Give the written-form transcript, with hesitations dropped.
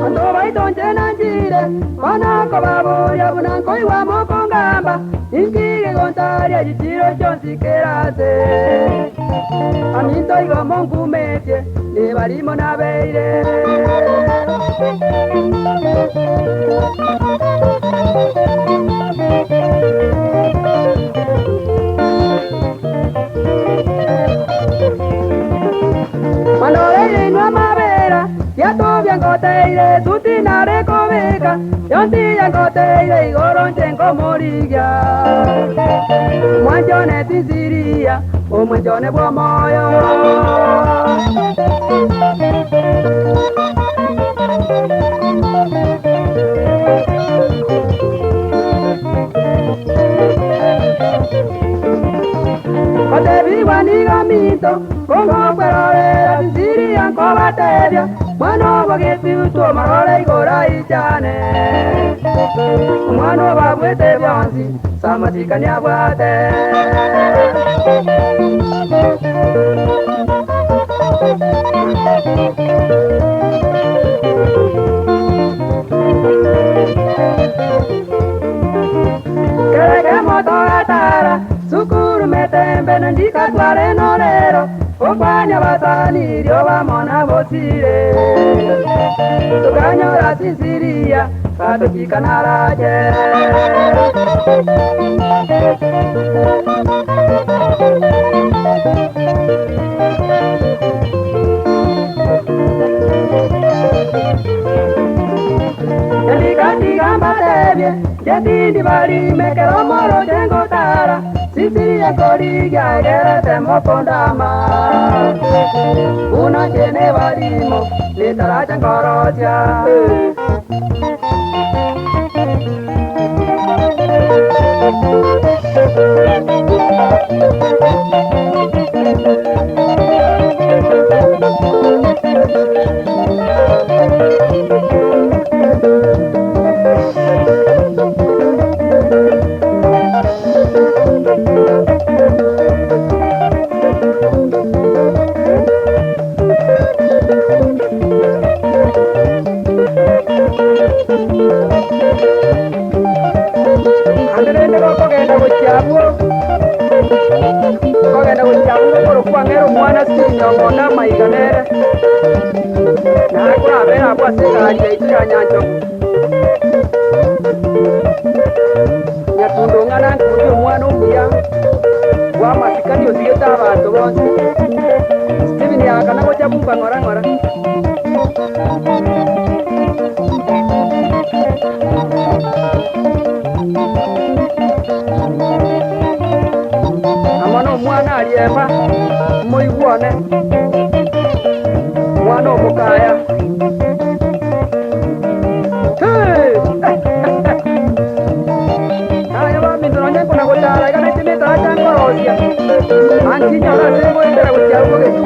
Ando baitonje nanjire mana ko baboya bunanko iwa mokongamba inkige gontaria gitiro cyonsi kerase aminto igo mongu metie ne barimo nabeire Manore no mavera ya tobia ngoteire tutinare kobeka yonti ya ngoteire igoronche ngomorigia mwanjone tinsiria o mwanjone bwa moyo Batebi waniga mito kongo perore tinsiria Kobateria, mwana wageti uto marole igora ichane. Mwana wabwete byansi, samatikani abwate. Kereke moto atara, sukuru metembe nandika tware norero. Okwanya batani ryo bamona bosire tukanyora tinsiria katukika naraje Ndikandi gambatebye jetindi bali mekero moro jengotara Sisiria koriga gerete mopondama Una jene barimo litara jangoroja Kogenda guchabu koro kwangero mwana sinyo na maiganere na kwa bera kwa sega ya nyanjo ya tundongana kuyo mwana umia wa masikani osigeta abantu bonse Steven yakana guchabu ngora ngora Mwana aliemba muiguone mwana omukaya aya bamindu nonye kuna gutara igana itimita achangorosia ankinya orasengo endera guchiago getu